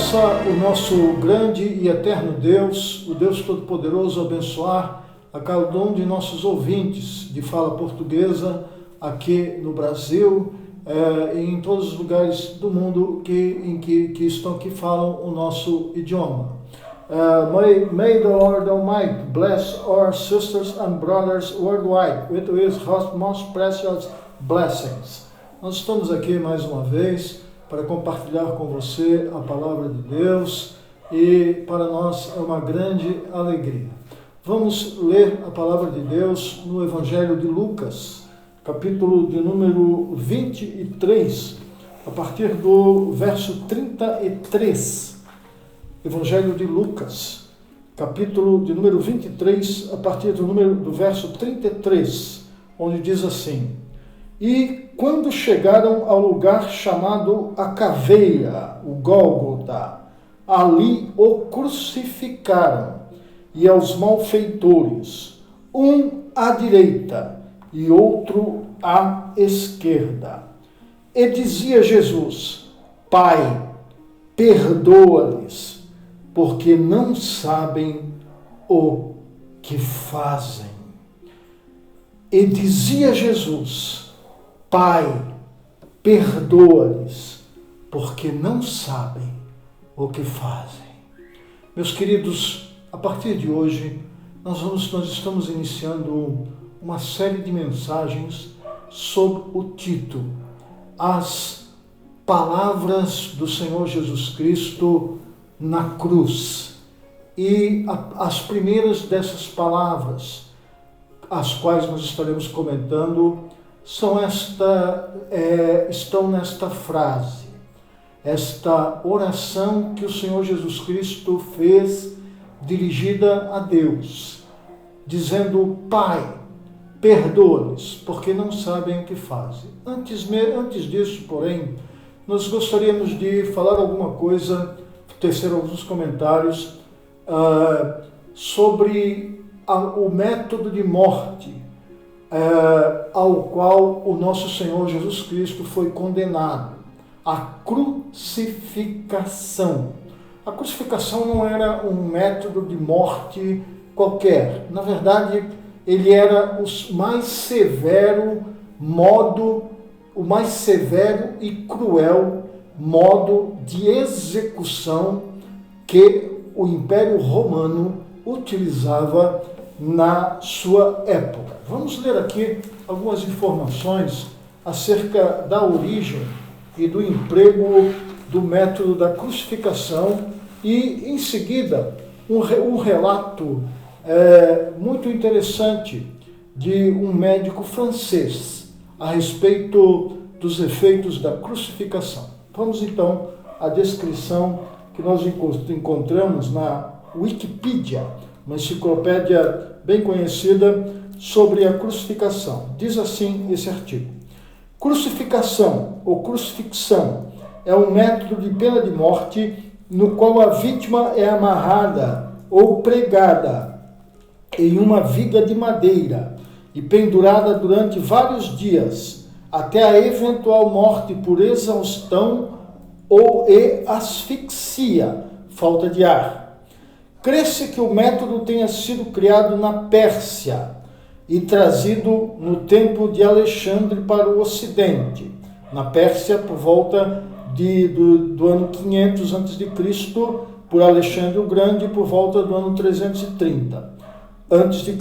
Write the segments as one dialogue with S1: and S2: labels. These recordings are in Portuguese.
S1: Possa o nosso grande e eterno Deus, o Deus Todo-Poderoso, abençoar a cada um de nossos ouvintes de fala portuguesa aqui no Brasil e em todos os lugares do mundo que estão aqui falam o nosso idioma. May the Lord Almighty bless our sisters and brothers worldwide with His most precious blessings. Nós estamos aqui mais uma vez para compartilhar com você a palavra de Deus e para nós é uma grande alegria. Vamos ler a palavra de Deus no Evangelho de Lucas, capítulo de número 23, a partir do verso 33. Evangelho de Lucas, capítulo de número 23, a partir do verso 33, onde diz assim: E quando chegaram ao lugar chamado a Caveira, o Gólgota, ali o crucificaram, e aos malfeitores, um à direita e outro à esquerda. E dizia Jesus: Pai, perdoa-lhes, porque não sabem o que fazem. E dizia Jesus: Pai, perdoa-lhes, porque não sabem o que fazem. Meus queridos, a partir de hoje, nós estamos iniciando uma série de mensagens sob o título As Palavras do Senhor Jesus Cristo na Cruz. E as primeiras dessas palavras, as quais nós estaremos comentando, estão nesta frase, esta oração que o Senhor Jesus Cristo fez dirigida a Deus, dizendo: Pai, perdoa-lhes, porque não sabem o que fazem. Antes disso, porém, nós gostaríamos de falar alguma coisa, tecer alguns comentários sobre o método de morte ao qual o nosso Senhor Jesus Cristo foi condenado, a crucificação. A crucificação não era um método de morte qualquer. Na verdade, ele era o mais severo e cruel modo de execução que o Império Romano utilizava na sua época. Vamos ler aqui algumas informações acerca da origem e do emprego do método da crucificação e, em seguida, um relato muito interessante de um médico francês a respeito dos efeitos da crucificação. Vamos então à descrição que nós encontramos na Wikipedia, uma enciclopédia bem conhecida sobre a crucificação. Diz assim esse artigo: Crucificação ou crucifixão é um método de pena de morte no qual a vítima é amarrada ou pregada em uma viga de madeira e pendurada durante vários dias até a eventual morte por exaustão ou asfixia, falta de ar. Crê-se que o método tenha sido criado na Pérsia e trazido no tempo de Alexandre para o Ocidente, na Pérsia por volta do ano 500 a.C., por Alexandre o Grande por volta do ano 330 a.C.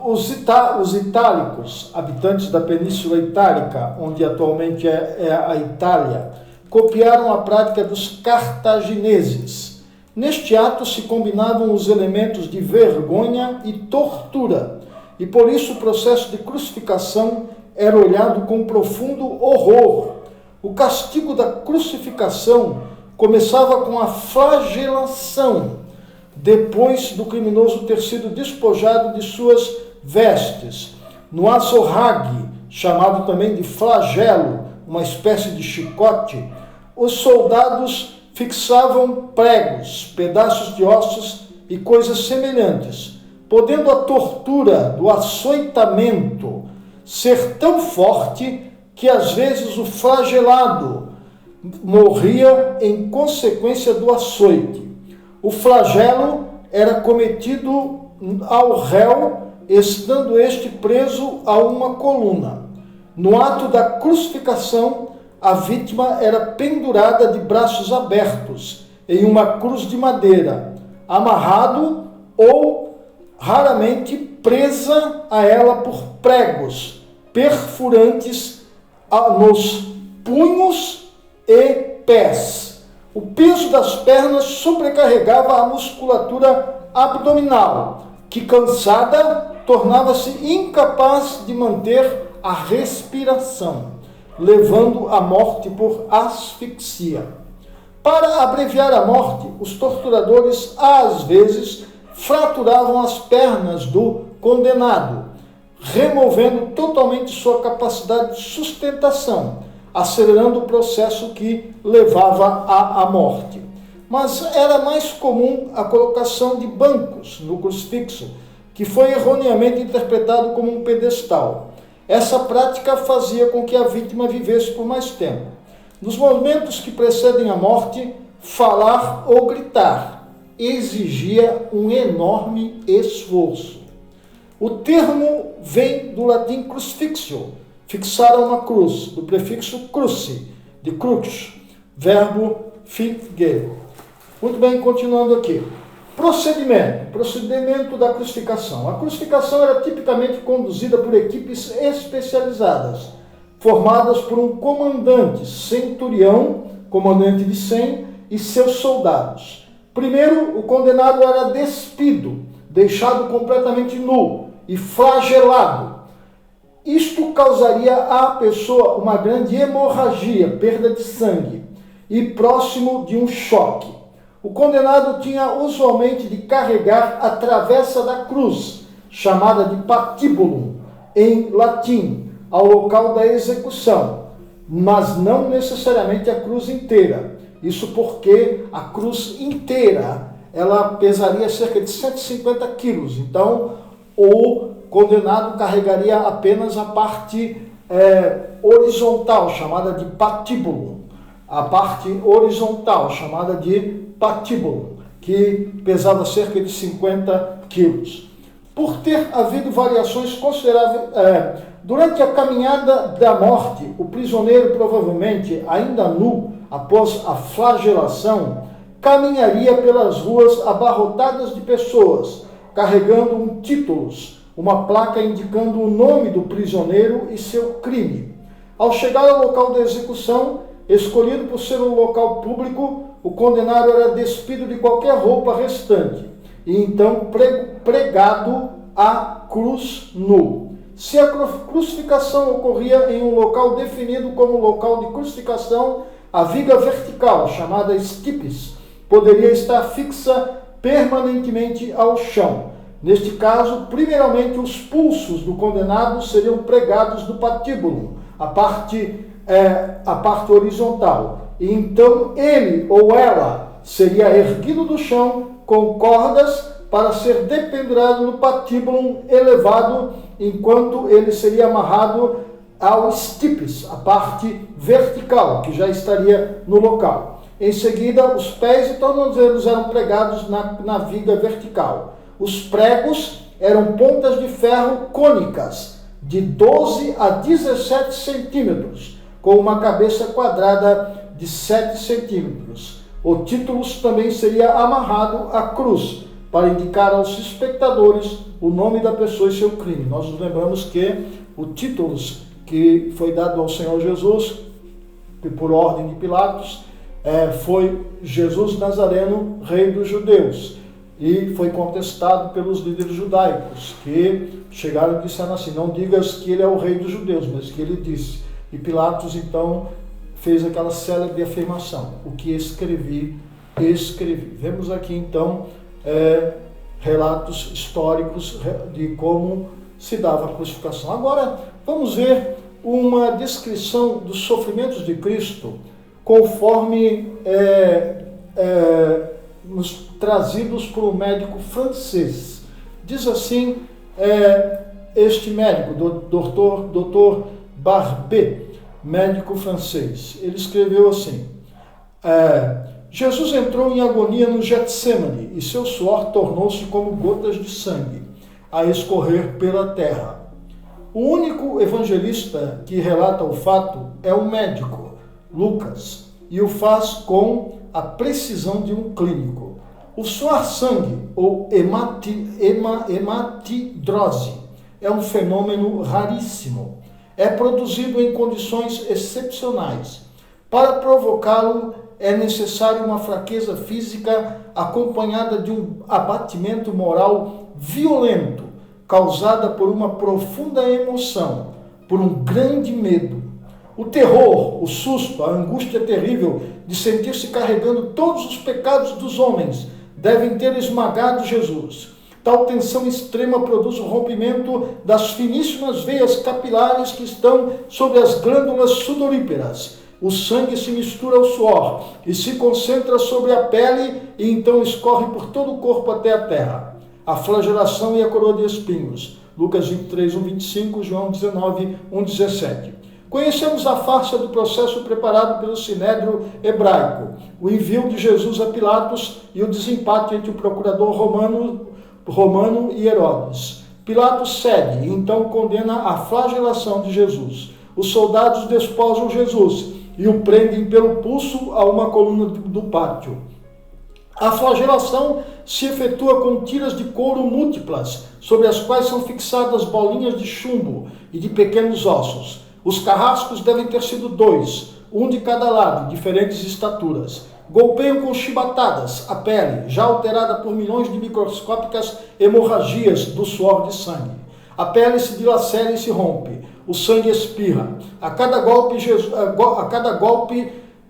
S1: Os itálicos, habitantes da Península Itálica, onde atualmente é a Itália, copiaram a prática dos cartagineses. Neste ato se combinavam os elementos de vergonha e tortura, e por isso o processo de crucificação era olhado com profundo horror. O castigo da crucificação começava com a flagelação, depois do criminoso ter sido despojado de suas vestes. No azorrague, chamado também de flagelo, uma espécie de chicote, os soldados fixavam pregos, pedaços de ossos e coisas semelhantes, podendo a tortura do açoitamento ser tão forte que às vezes o flagelado morria em consequência do açoite. O flagelo era cometido ao réu, estando este preso a uma coluna. No ato da crucificação, a vítima era pendurada de braços abertos em uma cruz de madeira, amarrado ou, raramente, presa a ela por pregos perfurantes nos punhos e pés. O peso das pernas sobrecarregava a musculatura abdominal, que, cansada, tornava-se incapaz de manter a respiração, levando à morte por asfixia. Para abreviar a morte, os torturadores, às vezes, fraturavam as pernas do condenado, removendo totalmente sua capacidade de sustentação, acelerando o processo que levava à morte. Mas era mais comum a colocação de bancos no crucifixo, que foi erroneamente interpretado como um pedestal. Essa prática fazia com que a vítima vivesse por mais tempo. Nos momentos que precedem a morte, falar ou gritar exigia um enorme esforço. O termo vem do latim crucifixio, fixar a uma cruz, do prefixo cruci, de crux, verbo figere. Muito bem, continuando aqui. Procedimento da crucificação. A crucificação era tipicamente conduzida por equipes especializadas, formadas por um comandante, centurião, comandante de 100, e seus soldados. Primeiro, o condenado era despido, deixado completamente nu e flagelado. Isto causaria à pessoa uma grande hemorragia, perda de sangue, e próximo de um choque. O condenado tinha usualmente de carregar a travessa da cruz, chamada de patibulum, em latim, ao local da execução, mas não necessariamente a cruz inteira. Isso porque a cruz inteira, ela pesaria cerca de 150 quilos. Então, o condenado carregaria apenas a parte horizontal, chamada de patibulum. A parte horizontal, chamada de patibulum, que pesava cerca de 50 quilos. Por ter havido variações consideráveis, durante a caminhada da morte, o prisioneiro, provavelmente ainda nu após a flagelação, caminharia pelas ruas abarrotadas de pessoas, carregando títulos, uma placa indicando o nome do prisioneiro e seu crime. Ao chegar ao local da execução, escolhido por ser um local público, o condenado era despido de qualquer roupa restante e então pregado à cruz nu. Se a crucificação ocorria em um local definido como local de crucificação, a viga vertical, chamada stipes, poderia estar fixa permanentemente ao chão. Neste caso, primeiramente os pulsos do condenado seriam pregados no patíbulo, a parte horizontal. E então ele ou ela seria erguido do chão com cordas para ser dependurado no patíbulo elevado, enquanto ele seria amarrado ao stipes, a parte vertical, que já estaria no local. Em seguida, os pés e tornozelos eram pregados na viga vertical. Os pregos eram pontas de ferro cônicas, de 12 a 17 centímetros, com uma cabeça quadrada de 7 centímetros. O título também seria amarrado à cruz, para indicar aos espectadores o nome da pessoa e seu crime. Nós nos lembramos que o título que foi dado ao Senhor Jesus, que por ordem de Pilatos, foi Jesus Nazareno, Rei dos Judeus. E foi contestado pelos líderes judaicos, que chegaram e disseram assim: não digas que ele é o Rei dos Judeus, mas que ele disse. E Pilatos, então, fez aquela célebre afirmação: o que escrevi, escrevi. Vemos aqui, então, relatos históricos de como se dava a crucificação. Agora, vamos ver uma descrição dos sofrimentos de Cristo, conforme nos trazidos por um médico francês. Diz assim este médico, Dr. Barbet, médico francês. Ele escreveu assim: Jesus entrou em agonia no Getsêmani e seu suor tornou-se como gotas de sangue a escorrer pela terra. O único evangelista que relata o fato é o médico, Lucas, e o faz com a precisão de um clínico. O suar sangue, ou hematidrose, é um fenômeno raríssimo. É produzido em condições excepcionais. Para provocá-lo, é necessário uma fraqueza física acompanhada de um abatimento moral violento, causada por uma profunda emoção, por um grande medo. O terror, o susto, a angústia terrível de sentir-se carregando todos os pecados dos homens devem ter esmagado Jesus. Tal tensão extrema produz o rompimento das finíssimas veias capilares que estão sobre as glândulas sudoríparas. O sangue se mistura ao suor e se concentra sobre a pele e então escorre por todo o corpo até a terra. A flagelação e a coroa de espinhos. Lucas 23, 1,25, João 19, 1,17. Conhecemos a farsa do processo preparado pelo Sinédrio hebraico, o envio de Jesus a Pilatos e o desempate entre o procurador romano e Herodes. Pilatos cede e então condena a flagelação de Jesus. Os soldados desposam Jesus e o prendem pelo pulso a uma coluna do pátio. A flagelação se efetua com tiras de couro múltiplas, sobre as quais são fixadas bolinhas de chumbo e de pequenos ossos. Os carrascos devem ter sido 2, um de cada lado, diferentes estaturas. Golpeiam com chibatadas a pele, já alterada por milhões de microscópicas hemorragias do suor de sangue. A pele se dilacera e se rompe. O sangue espirra. A cada golpe,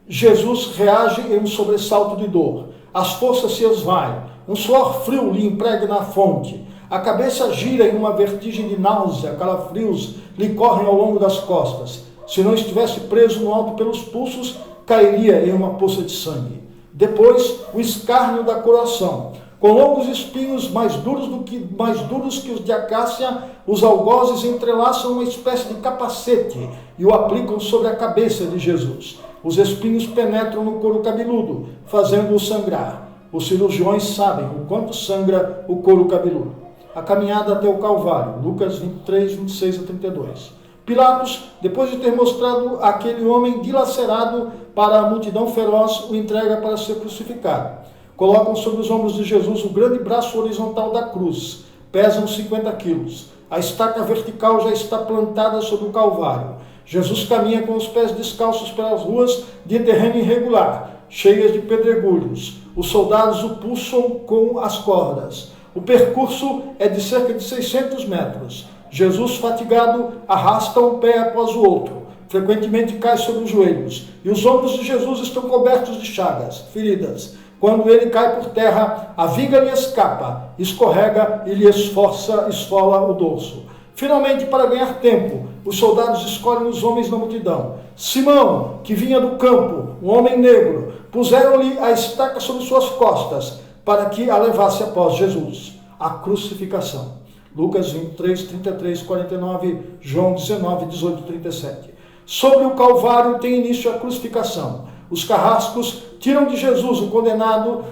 S1: Jesus reage em um sobressalto de dor. As forças se esvaem. Um suor frio lhe impregna a fonte. A cabeça gira em uma vertigem de náusea, calafrios lhe correm ao longo das costas. Se não estivesse preso no alto pelos pulsos, cairia em uma poça de sangue. Depois, o escárnio da coração. Com longos espinhos mais duros que os de acácia, os algozes entrelaçam uma espécie de capacete e o aplicam sobre a cabeça de Jesus. Os espinhos penetram no couro cabeludo, fazendo-o sangrar. Os cirurgiões sabem o quanto sangra o couro cabeludo. A caminhada até o Calvário, Lucas 23, 26 a 32. Pilatos, depois de ter mostrado aquele homem dilacerado para a multidão feroz, o entrega para ser crucificado. Colocam sobre os ombros de Jesus o grande braço horizontal da cruz. Pesam 50 quilos. A estaca vertical já está plantada sobre o Calvário. Jesus caminha com os pés descalços pelas ruas de terreno irregular, cheias de pedregulhos. Os soldados o puxam com as cordas. O percurso é de cerca de 600 metros. Jesus, fatigado, arrasta um pé após o outro. Frequentemente cai sobre os joelhos. E os ombros de Jesus estão cobertos de chagas, feridas. Quando ele cai por terra, a viga lhe escapa, escorrega e lhe esfola o dorso. Finalmente, para ganhar tempo, os soldados escolhem os homens da multidão. Simão, que vinha do campo, um homem negro, puseram-lhe a estaca sobre suas costas, para que a levasse após Jesus. A crucificação. Lucas 23, 33, 49, João 19, 18, 37. Sobre o Calvário tem início a crucificação. Os carrascos tiram de Jesus, o condenado,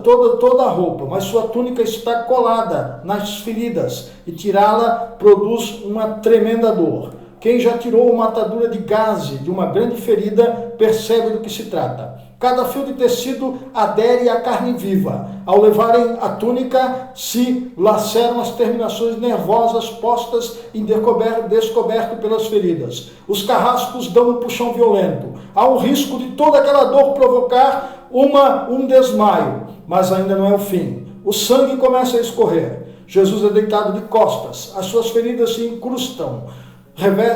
S1: toda a roupa, mas sua túnica está colada nas feridas e tirá-la produz uma tremenda dor. Quem já tirou uma atadura de gaze de uma grande ferida percebe do que se trata. Cada fio de tecido adere à carne viva. Ao levarem a túnica, se laceram as terminações nervosas postas em descoberto pelas feridas. Os carrascos dão um puxão violento. Há um risco de toda aquela dor provocar um desmaio, mas ainda não é o fim. O sangue começa a escorrer. Jesus é deitado de costas. As suas feridas se incrustam,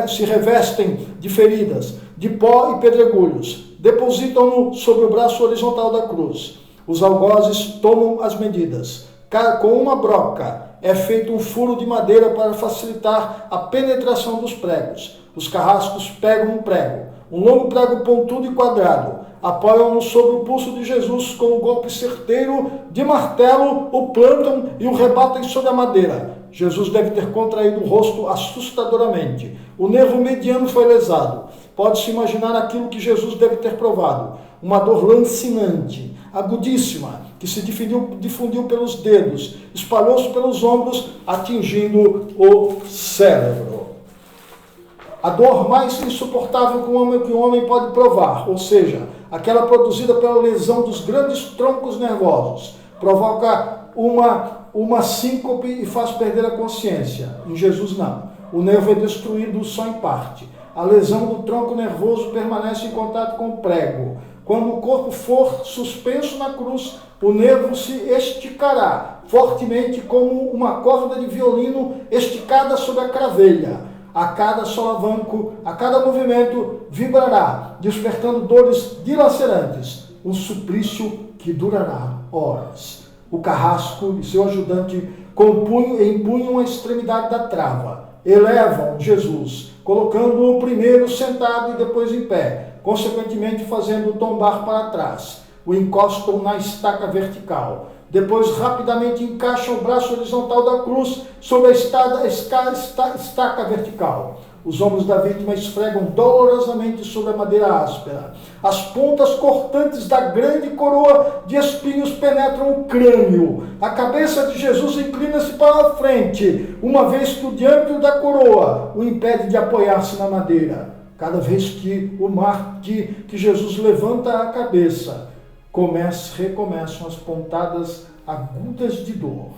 S1: se revestem de feridas, de pó e pedregulhos. Depositam-no sobre o braço horizontal da cruz. Os algozes tomam as medidas. Com uma broca é feito um furo de madeira para facilitar a penetração dos pregos. Os carrascos pegam um prego, um longo prego pontudo e quadrado, apoiam-no sobre o pulso de Jesus com um golpe certeiro de martelo, o plantam e o rebatem sobre a madeira. Jesus deve ter contraído o rosto assustadoramente. O nervo mediano foi lesado. Pode-se imaginar aquilo que Jesus deve ter provado. uma dor lancinante, agudíssima, que se difundiu pelos dedos, espalhou-se pelos ombros, atingindo o cérebro. A dor mais insuportável que um homem pode provar, ou seja, aquela produzida pela lesão dos grandes troncos nervosos, provoca uma síncope e faz perder a consciência. Em Jesus não. O nervo é destruído só em parte. A lesão do tronco nervoso permanece em contato com o prego. Quando o corpo for suspenso na cruz, o nervo se esticará fortemente como uma corda de violino esticada sobre a cravelha. A cada solavanco, a cada movimento, vibrará, despertando dores dilacerantes, um suplício que durará horas. O carrasco e seu ajudante empunham a extremidade da trava, elevam Jesus, colocando-o primeiro sentado e depois em pé, consequentemente fazendo-o tombar para trás. O encostam na estaca vertical. Depois rapidamente encaixam o braço horizontal da cruz sobre a estaca vertical. Os ombros da vítima esfregam dolorosamente sobre a madeira áspera. As pontas cortantes da grande coroa de espinhos penetram o crânio. A cabeça de Jesus inclina-se para a frente, uma vez que o diâmetro da coroa o impede de apoiar-se na madeira. Cada vez que Jesus levanta a cabeça, recomeçam as pontadas agudas de dor.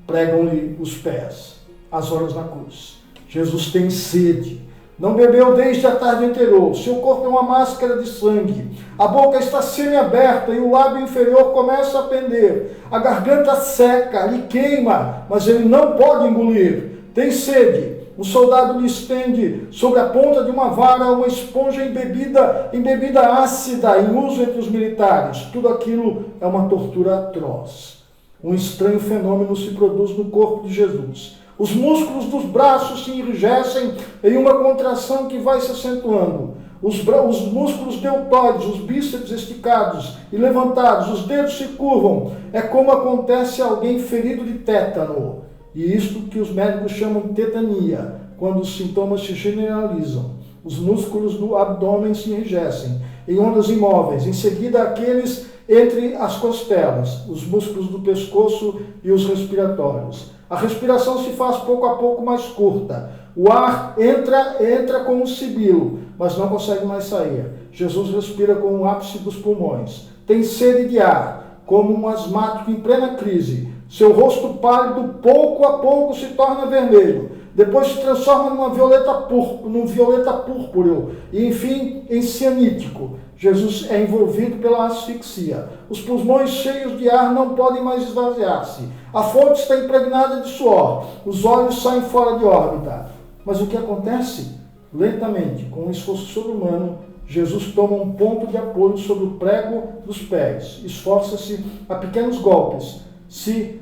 S1: Pregam-lhe os pés, as horas na cruz. Jesus tem sede. Não bebeu desde a tarde anterior. Seu corpo é uma máscara de sangue. A boca está semi-aberta e o lábio inferior começa a pender. A garganta seca, lhe queima, mas ele não pode engolir. Tem sede. Um soldado lhe estende sobre a ponta de uma vara uma esponja embebida ácida em uso entre os militares. Tudo aquilo é uma tortura atroz. Um estranho fenômeno se produz no corpo de Jesus. Os músculos dos braços se enrijecem em uma contração que vai se acentuando. Os músculos deltoides, os bíceps esticados e levantados, os dedos se curvam. É como acontece a alguém ferido de tétano. E isto que os médicos chamam de tetania, quando os sintomas se generalizam. Os músculos do abdômen se enrijecem em ondas imóveis. Em seguida, aqueles entre as costelas, os músculos do pescoço e os respiratórios. A respiração se faz pouco a pouco mais curta. O ar entra com um sibilo, mas não consegue mais sair. Jesus respira com o ápice dos pulmões. Tem sede de ar, como um asmático em plena crise. Seu rosto pálido, pouco a pouco, se torna vermelho. Depois se transforma num violeta púrpureo e, enfim, em cianítico. Jesus é envolvido pela asfixia. Os pulmões cheios de ar não podem mais esvaziar-se. A fonte está impregnada de suor. Os olhos saem fora de órbita. Mas o que acontece? Lentamente, com um esforço sobre-humano, Jesus toma um ponto de apoio sobre o prego dos pés. Esforça-se a pequenos golpes. Se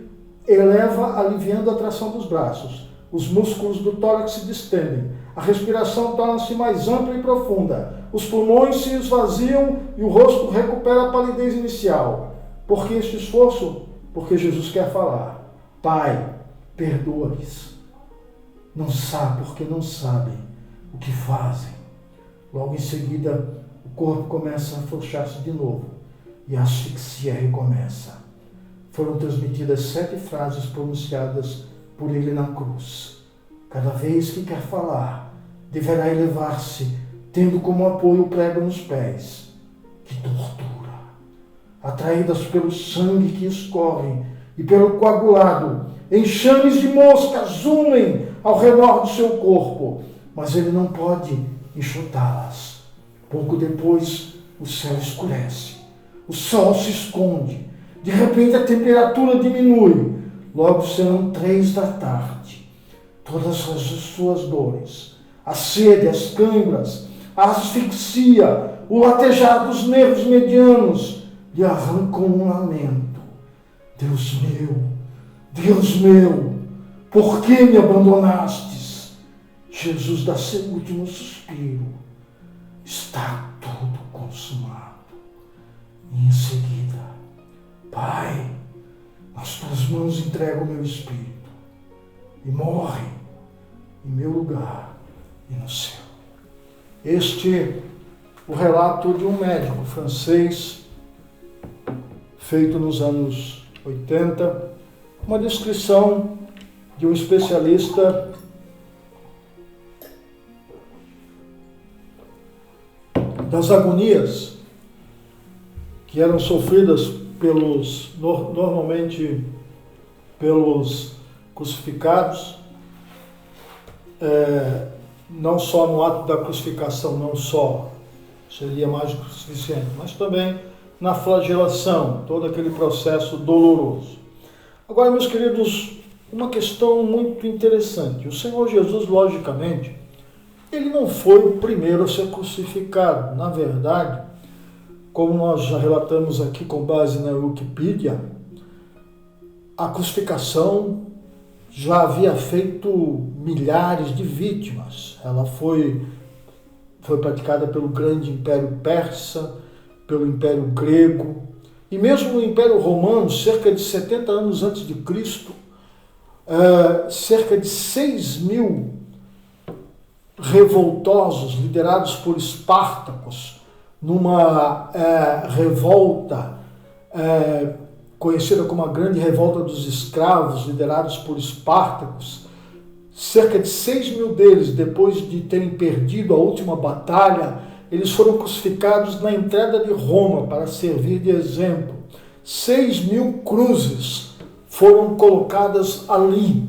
S1: eleva, aliviando a tração dos braços. Os músculos do tórax se distendem. A respiração torna-se mais ampla e profunda. Os pulmões se esvaziam e o rosto recupera a palidez inicial. Por que este esforço? Porque Jesus quer falar. Pai, perdoa-lhes. Não sabe porque não sabem o que fazem. Logo em seguida, o corpo começa a afrouxar-se de novo e a asfixia recomeça. Foram transmitidas 7 frases pronunciadas por ele na cruz. Cada vez que quer falar, deverá elevar-se, tendo como apoio o prego nos pés. Que tortura! Atraídas pelo sangue que escorre e pelo coagulado, enxames de moscas unem ao redor do seu corpo, mas ele não pode enxutá-las. Pouco depois, o céu escurece, o sol se esconde, de repente a temperatura diminui, logo serão 3 da tarde. Todas as suas dores, a sede, as câimbras, a asfixia, o latejar dos nervos medianos, lhe arrancam um lamento. Deus meu, por que me abandonastes? Jesus dá seu último suspiro. Está tudo consumado. E em seguida, Pai, nas tuas mãos entrego o meu espírito. E morre em meu lugar e no céu. Este o relato de um médico francês, feito nos anos 80, uma descrição de um especialista das agonias que eram sofridas normalmente pelos crucificados, não só no ato da crucificação, não só, seria mais do que suficiente, mas também na flagelação, todo aquele processo doloroso. Agora, meus queridos, uma questão muito interessante. O Senhor Jesus, logicamente, ele não foi o primeiro a ser crucificado. Na verdade, como nós já relatamos aqui com base na Wikipedia, a crucificação já havia feito milhares de vítimas. Ela foi praticada pelo grande Império Persa, pelo Império Grego, e mesmo no Império Romano, cerca de 70 anos antes de Cristo, cerca de 6.000 revoltosos, liderados por Espartacos, numa revolta conhecida como a Grande Revolta dos Escravos, liderados por Espartacos. Cerca de 6.000 deles, depois de terem perdido a última batalha, eles foram crucificados na entrada de Roma para servir de exemplo. 6.000 cruzes foram colocadas ali.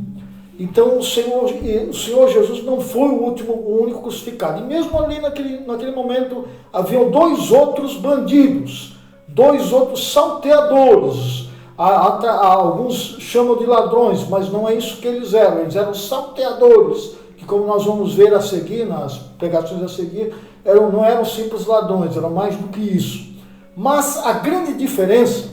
S1: Então o Senhor Jesus não foi o único crucificado. E mesmo ali naquele momento haviam 2 outros bandidos, 2 outros salteadores. Alguns chamam de ladrões, mas não é isso que eles eram salteadores, que, como nós vamos ver a seguir, nas pregações a seguir, não eram simples ladrões, eram mais do que isso. Mas a grande diferença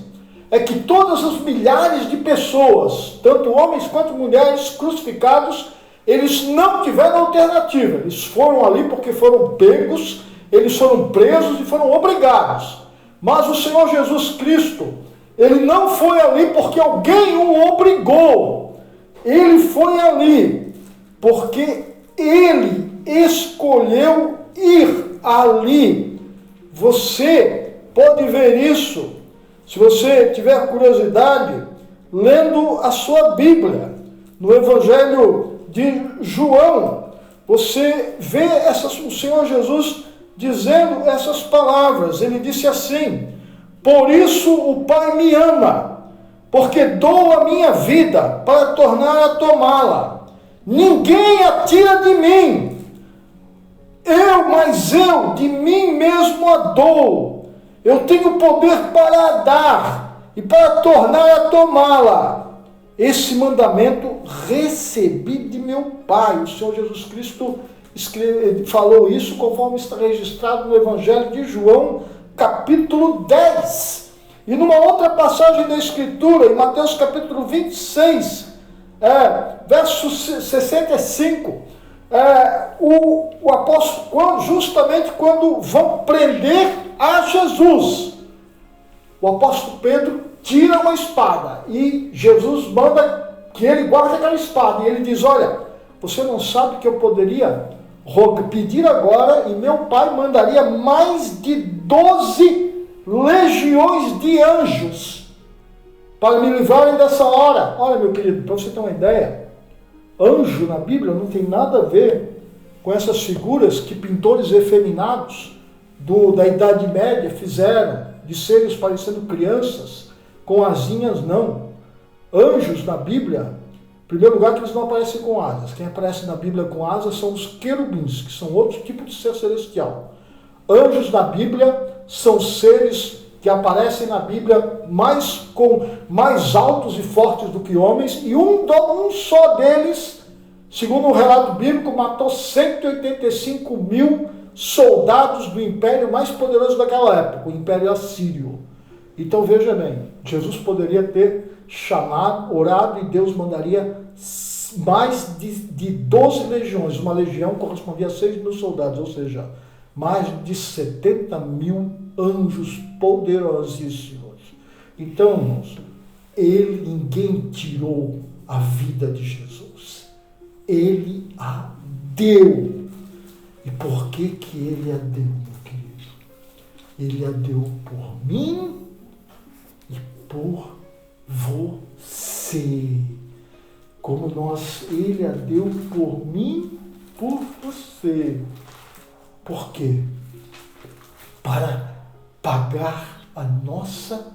S1: é que todas as milhares de pessoas, tanto homens quanto mulheres crucificados, eles não tiveram alternativa. Eles foram ali porque foram pegos, eles foram presos e foram obrigados. Mas o Senhor Jesus Cristo, ele não foi ali porque alguém o obrigou. Ele foi ali porque ele escolheu ir ali. Você pode ver isso, se você tiver curiosidade, lendo a sua Bíblia. No Evangelho de João, você vê o Senhor Jesus dizendo essas palavras. Ele disse assim: por isso o Pai me ama, porque dou a minha vida para tornar a tomá-la. Ninguém a tira de mim, mas eu de mim mesmo a dou. Eu tenho poder para dar e para tornar a tomá-la. Esse mandamento recebi de meu Pai. O Senhor Jesus Cristo falou isso conforme está registrado no Evangelho de João, capítulo 10. E numa outra passagem da Escritura, em Mateus capítulo 26, verso 65, o apóstolo, justamente quando vão prender a Jesus, o apóstolo Pedro tira uma espada e Jesus manda que ele guarde aquela espada. E ele diz: olha, você não sabe que eu poderia pedir agora e meu Pai mandaria mais de 12 legiões de anjos para me livrarem dessa hora. Olha, meu querido, para você ter uma ideia, anjo na Bíblia não tem nada a ver com essas figuras que pintores efeminados da Idade Média fizeram, de seres parecendo crianças, com asinhas, não. Anjos na Bíblia, em primeiro lugar, que eles não aparecem com asas. Quem aparece na Bíblia com asas são os querubins, que são outro tipo de ser celestial. Anjos na Bíblia são seres que aparecem na Bíblia mais altos e fortes do que homens, e um só deles, segundo o relato bíblico, matou 185.000 soldados do império mais poderoso daquela época, o Império Assírio. Então veja bem, Jesus poderia ter orado, e Deus mandaria mais de 12 legiões. Uma legião correspondia a 6.000 soldados, ou seja, mais de 70.000 anjos poderosíssimos. Então, irmãos, ninguém tirou a vida de Jesus. Ele a deu. E por que ele a deu, meu querido? Ele a deu por mim e por você. Ele a deu por mim, por você. Por quê? Para pagar a nossa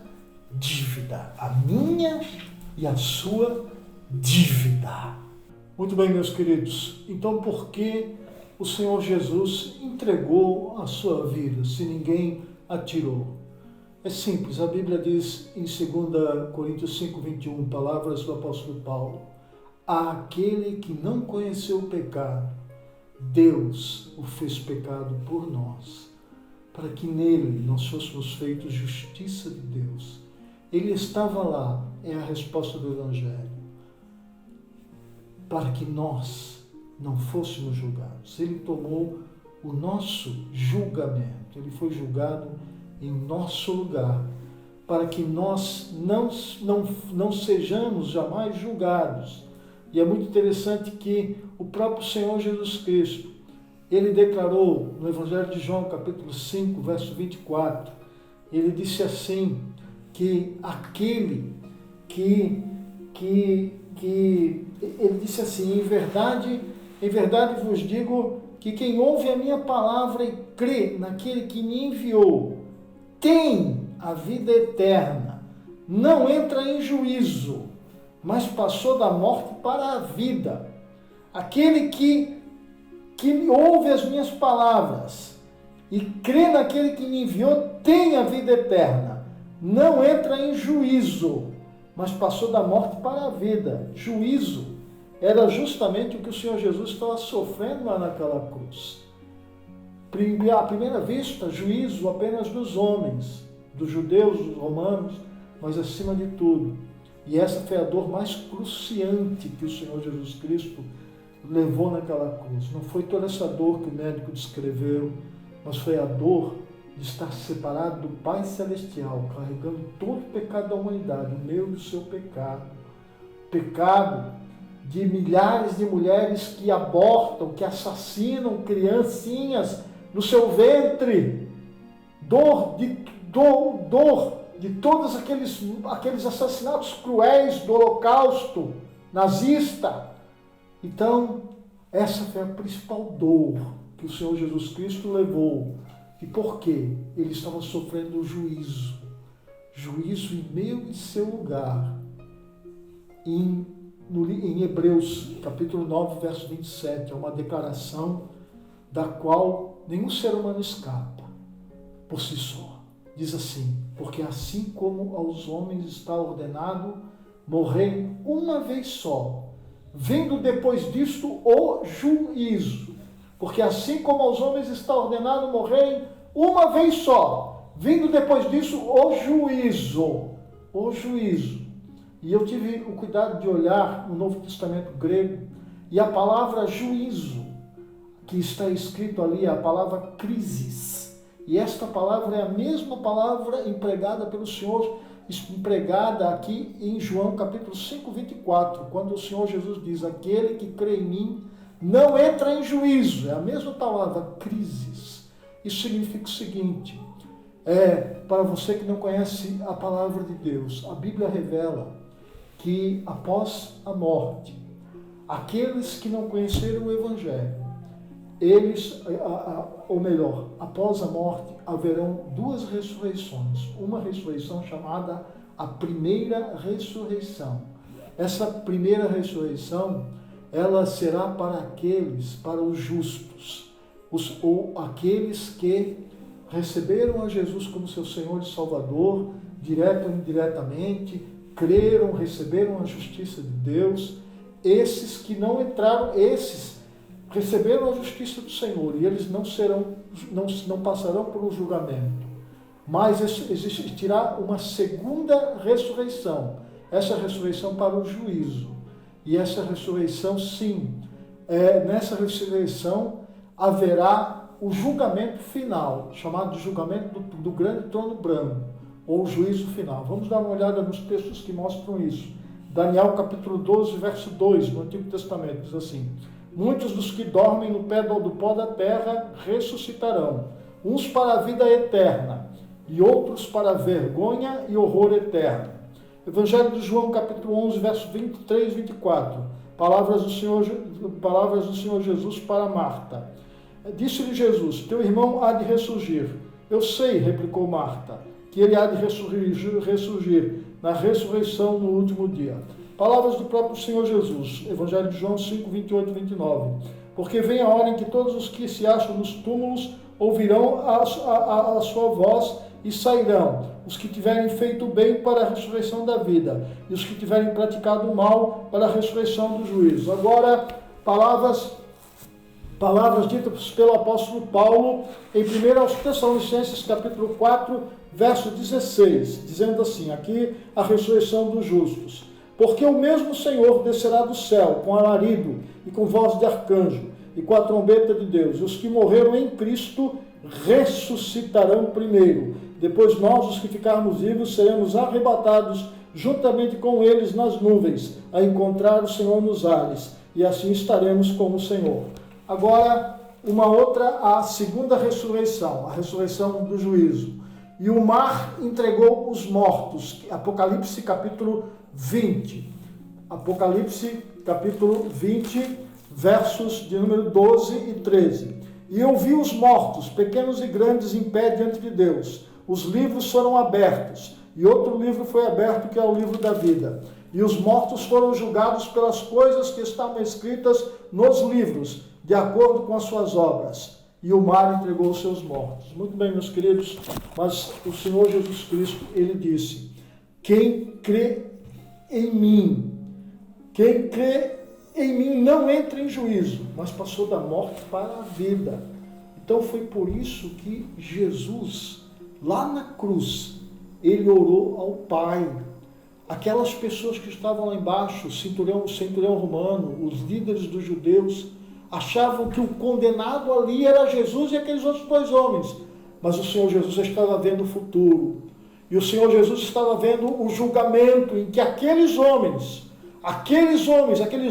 S1: dívida, a minha e a sua dívida. Muito bem, meus queridos. Então, por que o Senhor Jesus entregou a sua vida se ninguém a tirou? É simples, a Bíblia diz em 2 Coríntios 5:21, palavras do apóstolo Paulo: aquele que não conheceu o pecado, Deus o fez pecado por nós, para que nele nós fôssemos feitos justiça de Deus. Ele estava lá, é a resposta do Evangelho, para que nós não fôssemos julgados. Ele tomou o nosso julgamento, ele foi julgado em nosso lugar, para que nós não sejamos jamais julgados. E é muito interessante que o próprio Senhor Jesus Cristo, ele declarou no Evangelho de João, capítulo 5, verso 24, ele disse assim, que aquele ele disse assim, em verdade vos digo que quem ouve a minha palavra e crê naquele que me enviou, tem a vida eterna, não entra em juízo, mas passou da morte para a vida. Aquele que ouve as minhas palavras e crê naquele que me enviou, tem a vida eterna, não entra em juízo, mas passou da morte para a vida. Juízo era justamente o que o Senhor Jesus estava sofrendo lá naquela cruz. À primeira vista, juízo apenas dos homens, dos judeus, dos romanos, mas acima de tudo. E essa foi a dor mais cruciante que o Senhor Jesus Cristo levou naquela cruz. Não foi toda essa dor que o médico descreveu, mas foi a dor de estar separado do Pai Celestial, carregando todo o pecado da humanidade, o meu e o seu pecado. Pecado de milhares de mulheres que abortam, que assassinam criancinhas no seu ventre. Dor de todos aqueles assassinatos cruéis do Holocausto nazista. Então, essa foi a principal dor que o Senhor Jesus Cristo levou. E por quê? Ele estava sofrendo o juízo. Juízo em meu e seu lugar. Em Hebreus, capítulo 9, verso 27, é uma declaração da qual nenhum ser humano escapa por si só. Diz assim, porque assim como aos homens está ordenado morrer uma vez só, vindo depois disto o juízo. Porque assim como aos homens está ordenado morrerem uma vez só, vindo depois disso o juízo. O juízo. E eu tive o cuidado de olhar no Novo Testamento grego, e a palavra juízo, que está escrito ali, é a palavra crisis. E esta palavra é a mesma palavra empregada pelo Senhor, empregada aqui em João capítulo 5, 24, quando o Senhor Jesus diz, aquele que crê em mim não entra em juízo. É a mesma palavra, crisis. Isso significa o seguinte, para você que não conhece a palavra de Deus, a Bíblia revela que após a morte, aqueles que não conheceram o Evangelho, após a morte, haverão duas ressurreições. Uma ressurreição chamada a primeira ressurreição. Essa primeira ressurreição, ela será para os justos, ou aqueles que receberam a Jesus como seu Senhor e Salvador, direto ou indiretamente, creram, receberam a justiça de Deus. Esses que não entraram, esses receberam a justiça do Senhor e eles não passarão por um julgamento. Mas existirá uma segunda ressurreição. Essa ressurreição para o juízo. E essa ressurreição, sim, nessa ressurreição haverá o julgamento final, chamado de julgamento do grande trono branco, ou juízo final. Vamos dar uma olhada nos textos que mostram isso. Daniel capítulo 12, verso 2, no Antigo Testamento, diz assim, muitos dos que dormem no pé do pó da terra ressuscitarão, uns para a vida eterna e outros para vergonha e horror eterno. Evangelho de João, capítulo 11, versos 23 e 24. Palavras do Senhor Jesus para Marta. Disse-lhe Jesus: teu irmão há de ressurgir. Eu sei, replicou Marta, que ele há de ressurgir na ressurreição no último dia. Palavras do próprio Senhor Jesus. Evangelho de João 5, 28 e 29. Porque vem a hora em que todos os que se acham nos túmulos ouvirão a sua voz e sairão, os que tiverem feito o bem para a ressurreição da vida, e os que tiverem praticado o mal para a ressurreição do juízo. Agora, palavras ditas pelo apóstolo Paulo em 1 Tessalonicenses capítulo 4, verso 16, dizendo assim, aqui a ressurreição dos justos. Porque o mesmo Senhor descerá do céu com alarido e com voz de arcanjo e com a trombeta de Deus, e os que morreram em Cristo ressuscitarão primeiro. Depois nós, os que ficarmos vivos, seremos arrebatados juntamente com eles nas nuvens, a encontrar o Senhor nos ares, e assim estaremos com o Senhor. Agora, a segunda ressurreição, a ressurreição do juízo. E o mar entregou os mortos. Apocalipse capítulo 20. Apocalipse capítulo 20, versos de número 12 e 13. E eu vi os mortos, pequenos e grandes, em pé diante de Deus. Os livros foram abertos, e outro livro foi aberto, que é o livro da vida. E os mortos foram julgados pelas coisas que estavam escritas nos livros, de acordo com as suas obras. E o mar entregou os seus mortos. Muito bem, meus queridos, mas o Senhor Jesus Cristo, ele disse: quem crê em mim não entra em juízo, mas passou da morte para a vida. Então foi por isso que Jesus, lá na cruz, ele orou ao Pai. Aquelas pessoas que estavam lá embaixo, o centurião romano, os líderes dos judeus, achavam que o condenado ali era Jesus e aqueles outros dois homens. Mas o Senhor Jesus estava vendo o futuro. E o Senhor Jesus estava vendo o julgamento em que aqueles homens, aqueles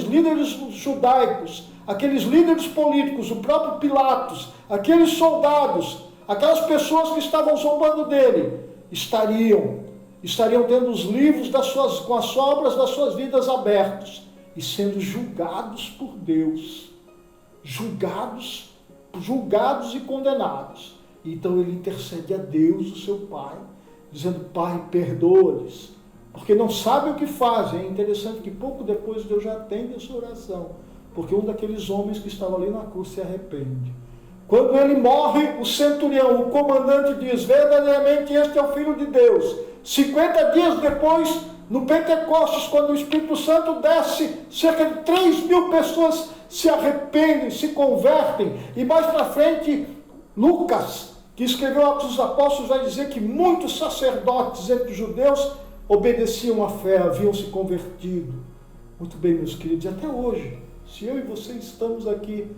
S1: líderes judaicos, aqueles líderes políticos, o próprio Pilatos, aqueles soldados, aquelas pessoas que estavam zombando dele, estariam tendo os livros com as obras das suas vidas abertos e sendo julgados por Deus. Julgados e condenados. Então ele intercede a Deus, o seu Pai, dizendo: Pai, perdoa-lhes, porque não sabem o que fazem. É interessante que pouco depois Deus já atende a sua oração, porque um daqueles homens que estava ali na cruz se arrepende. Quando ele morre, o centurião, o comandante, diz: verdadeiramente este é o Filho de Deus. 50 dias depois, no Pentecostes, quando o Espírito Santo desce, cerca de 3.000 pessoas se arrependem, se convertem. E mais para frente, Lucas, que escreveu Atos dos Apóstolos, vai dizer que muitos sacerdotes entre os judeus obedeciam à fé, haviam se convertido. Muito bem, meus queridos, e até hoje, se eu e você estamos aqui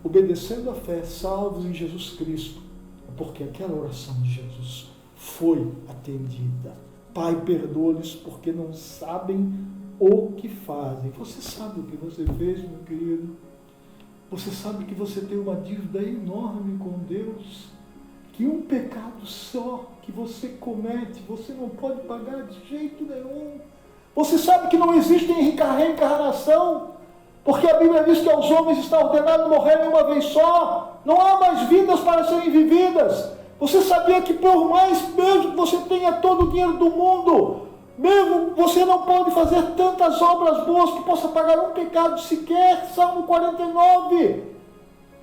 S1: obedecendo à fé, salvos em Jesus Cristo, é porque aquela oração de Jesus foi atendida. Pai, perdoa-lhes porque não sabem o que fazem. Você sabe o que você fez, meu querido? Você sabe que você tem uma dívida enorme com Deus, que um pecado só que você comete, você não pode pagar de jeito nenhum. Você sabe que não existe reencarnação, porque a Bíblia diz que aos homens está ordenado morrerem uma vez só, não há mais vidas para serem vividas. Você sabia que por mais mesmo que você tenha todo o dinheiro do mundo, mesmo você não pode fazer tantas obras boas que possa pagar um pecado sequer? Salmo 49.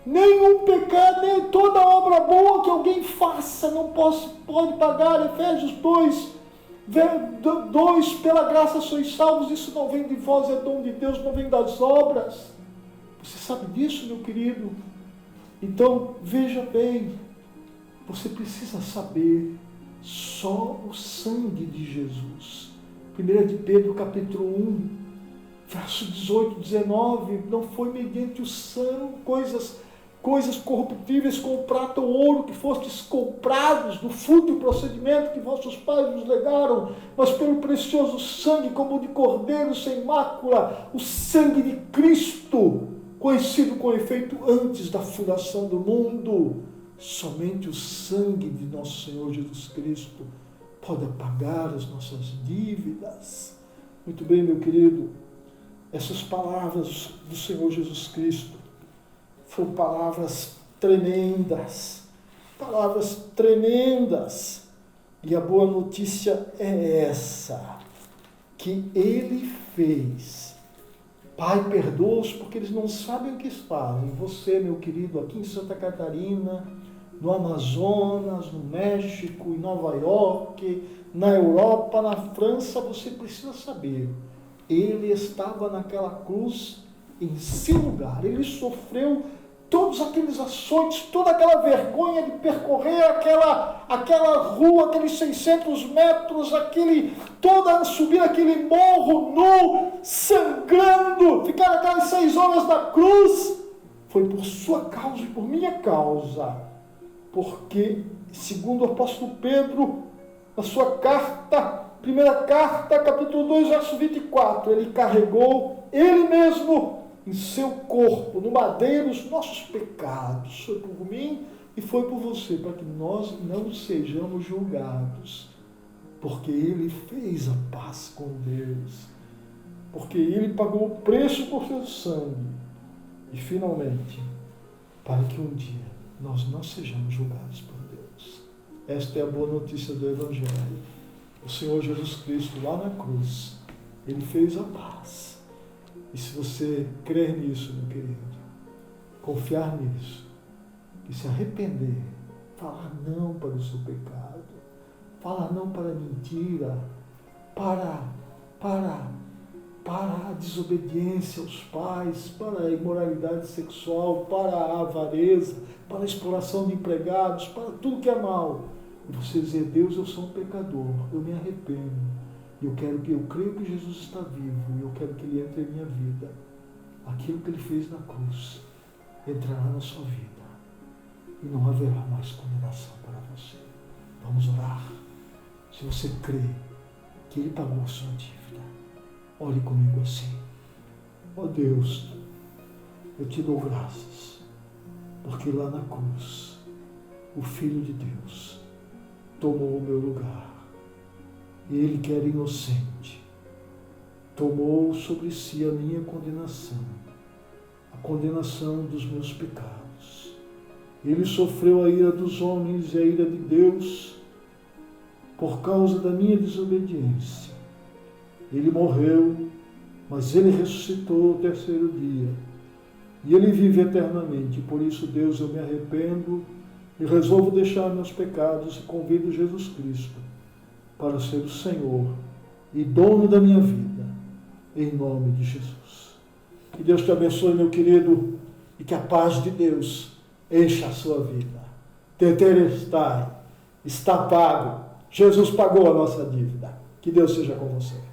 S1: Nenhum pecado, nem toda obra boa que alguém faça não pode pagar. Efésios 2, pela graça sois salvos, isso não vem de vós, é dom de Deus, não vem das obras. Você sabe disso, meu querido? Então, veja bem, você precisa saber, só o sangue de Jesus. 1 de Pedro capítulo 1, verso 18, 19, não foi mediante o sangue, coisas corruptíveis como prata ou ouro que fostes comprados do fútil procedimento que vossos pais nos legaram, mas pelo precioso sangue como de cordeiro sem mácula, o sangue de Cristo, conhecido com efeito antes da fundação do mundo. Somente o sangue de nosso Senhor Jesus Cristo pode apagar as nossas dívidas. Muito bem, meu querido, essas palavras do Senhor Jesus Cristo foram palavras tremendas, e a boa notícia é essa, que Ele fez. Pai, perdoa-os porque eles não sabem o que fazem. Você, meu querido, aqui em Santa Catarina, no Amazonas, no México, em Nova York, na Europa, na França, você precisa saber. Ele estava naquela cruz em seu lugar. Ele sofreu todos aqueles açoites, toda aquela vergonha de percorrer aquela rua, aqueles 600 metros, subir aquele morro nu, sangrando, ficar aquelas 6 horas na cruz. Foi por sua causa e por minha causa. Porque, segundo o apóstolo Pedro, na sua carta, primeira carta, capítulo 2, verso 24, ele carregou, ele mesmo, em seu corpo, no madeiro, os nossos pecados. Foi por mim e foi por você, para que nós não sejamos julgados. Porque ele fez a paz com Deus. Porque ele pagou o preço por seu sangue. E, finalmente, para que um dia nós não sejamos julgados por Deus. Esta é a boa notícia do Evangelho. O Senhor Jesus Cristo, lá na cruz, Ele fez a paz. E se você crer nisso, meu querido, confiar nisso, e se arrepender, falar não para o seu pecado, falar não para a mentira, para a desobediência aos pais, para a imoralidade sexual, para a avareza, para a exploração de empregados, para tudo que é mal. E você dizer, Deus, eu sou um pecador, eu me arrependo. Eu creio que Jesus está vivo e eu quero que Ele entre em minha vida. Aquilo que Ele fez na cruz entrará na sua vida e não haverá mais condenação para você. Vamos orar. Se você crê que Ele pagou a sua dívida, ore comigo assim. Ó Deus, eu te dou graças, porque lá na cruz, o Filho de Deus tomou o meu lugar. Ele que era inocente, tomou sobre si a minha condenação, a condenação dos meus pecados. Ele sofreu a ira dos homens e a ira de Deus por causa da minha desobediência. Ele morreu, mas Ele ressuscitou ao 3º dia. E Ele vive eternamente. Por isso, Deus, eu me arrependo e resolvo deixar meus pecados e convido Jesus Cristo para ser o Senhor e dono da minha vida, em nome de Jesus. Que Deus te abençoe, meu querido, e que a paz de Deus encha a sua vida. Tetelestai, está pago. Jesus pagou a nossa dívida. Que Deus seja com você.